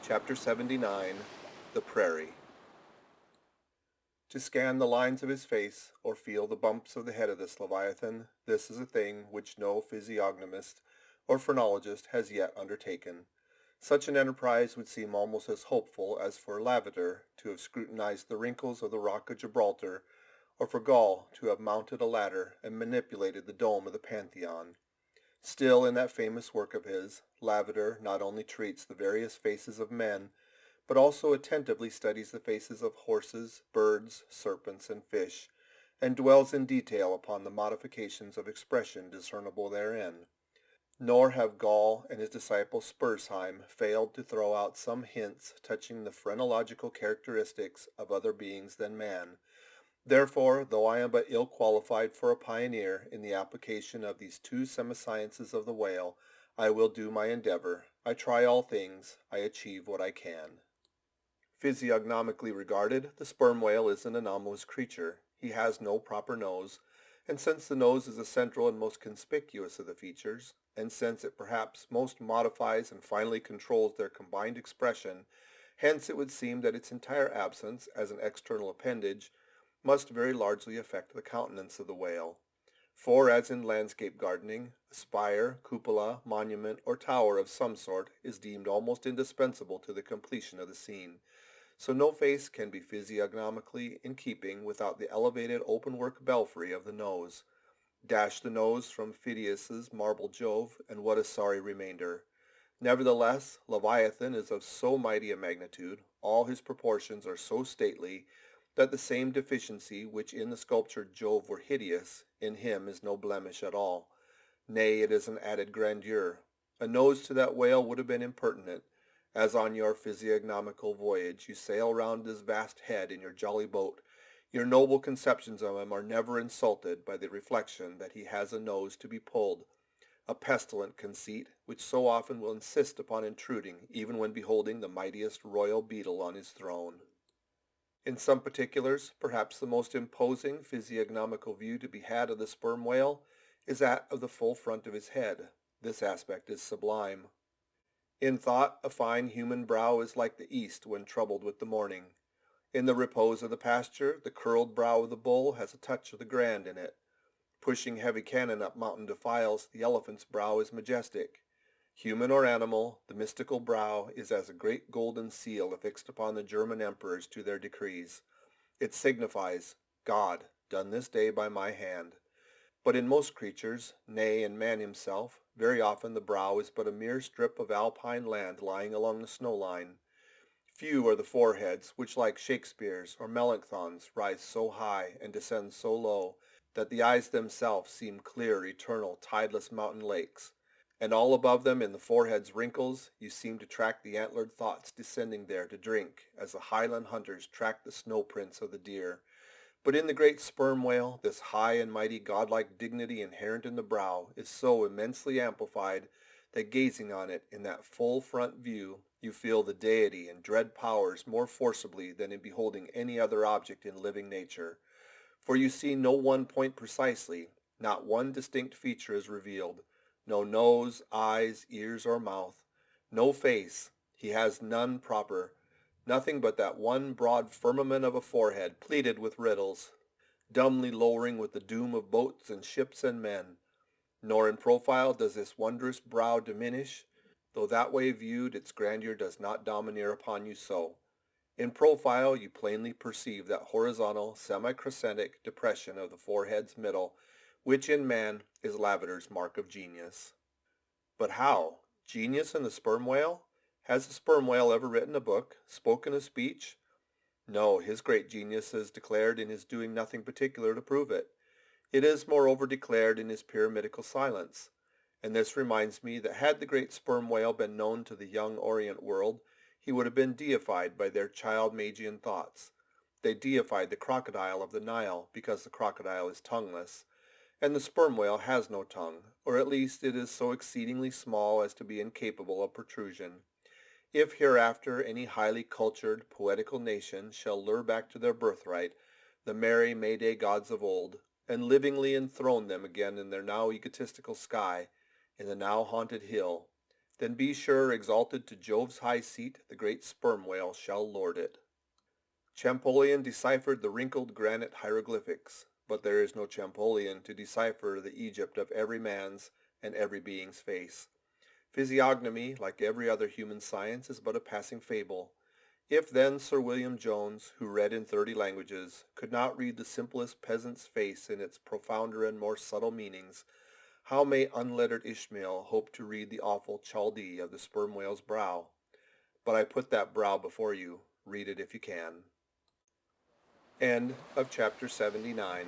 Chapter 79 The Prairie. To scan the lines of his face, or feel the bumps of the head of this leviathan, this is a thing which no physiognomist or phrenologist has yet undertaken. Such an enterprise would seem almost as hopeful as for Lavater to have scrutinized the wrinkles of the rock of Gibraltar, or for Gaul to have mounted a ladder and manipulated the dome of the Pantheon. Still, in that famous work of his, Lavater not only treats the various faces of men, but also attentively studies the faces of horses, birds, serpents, and fish, and dwells in detail upon the modifications of expression discernible therein. Nor have Gall and his disciple Spurzheim failed to throw out some hints touching the phrenological characteristics of other beings than man. Therefore, though I am but ill qualified for a pioneer in the application of these two semi-sciences of the whale, I will do my endeavor. I try all things, I achieve what I can. Physiognomically regarded, the sperm whale is an anomalous creature. He has no proper nose, and since the nose is the central and most conspicuous of the features, and since it perhaps most modifies and finally controls their combined expression, hence it would seem that its entire absence, as an external appendage, must very largely affect the countenance of the whale. For, as in landscape gardening, a spire, cupola, monument, or tower of some sort is deemed almost indispensable to the completion of the scene, so no face can be physiognomically in keeping without the elevated open-work belfry of the nose. Dash the nose from Phidias's marble Jove, and what a sorry remainder! Nevertheless, Leviathan is of so mighty a magnitude, all his proportions are so stately, that the same deficiency which in the sculptured Jove were hideous, in him is no blemish at all. Nay, it is an added grandeur. A nose to that whale would have been impertinent, as on your physiognomical voyage you sail round his vast head in your jolly boat. Your noble conceptions of him are never insulted by the reflection that he has a nose to be pulled, a pestilent conceit which so often will insist upon intruding even when beholding the mightiest royal beetle on his throne. In some particulars, perhaps the most imposing physiognomical view to be had of the sperm whale is that of the full front of his head. This aspect is sublime. In thought, a fine human brow is like the east when troubled with the morning. In the repose of the pasture, the curled brow of the bull has a touch of the grand in it. Pushing heavy cannon up mountain defiles, the elephant's brow is majestic. Human or animal, the mystical brow is as a great golden seal affixed upon the German emperors to their decrees. It signifies, God, done this day by my hand. But in most creatures, nay, in man himself, very often the brow is but a mere strip of alpine land lying along the snow line. Few are the foreheads which, like Shakespeare's or Melanchthon's, rise so high and descend so low that the eyes themselves seem clear, eternal, tideless mountain lakes, and all above them in the forehead's wrinkles you seem to track the antlered thoughts descending there to drink, as the highland hunters track the snow prints of the deer. But in the great sperm whale, this high and mighty godlike dignity inherent in the brow is so immensely amplified that gazing on it in that full front view, you feel the deity and dread powers more forcibly than in beholding any other object in living nature. For you see no one point precisely, not one distinct feature is revealed, no nose, eyes, ears, or mouth, no face, he has none proper, nothing but that one broad firmament of a forehead pleated with riddles, dumbly lowering with the doom of boats and ships and men. Nor in profile does this wondrous brow diminish, though that way viewed its grandeur does not domineer upon you so. In profile you plainly perceive that horizontal, semi-crescentic depression of the forehead's middle, which in man is Lavater's mark of genius. But how? Genius in the sperm whale? Has the sperm whale ever written a book, spoken a speech? No, his great genius is declared in his doing nothing particular to prove it. It is moreover declared in his pyramidical silence. And this reminds me that had the great sperm whale been known to the young Orient world, he would have been deified by their child Magian thoughts. They deified the crocodile of the Nile because the crocodile is tongueless, and the sperm whale has no tongue, or at least it is so exceedingly small as to be incapable of protrusion. If hereafter any highly cultured, poetical nation shall lure back to their birthright the merry May-Day gods of old, and livingly enthrone them again in their now egotistical sky, in the now haunted hill, Then be sure, exalted to Jove's high seat, the great sperm whale shall lord it. Champollion deciphered the wrinkled granite hieroglyphics, but there is no Champollion to decipher the Egypt of every man's and every being's face. Physiognomy, like every other human science, is but a passing fable. If then Sir William Jones, who read in 30 languages, could not read the simplest peasant's face in its profounder and more subtle meanings, how may unlettered Ishmael hope to read the awful Chaldee of the sperm whale's brow? But I put that brow before you. Read it if you can. End of chapter 79.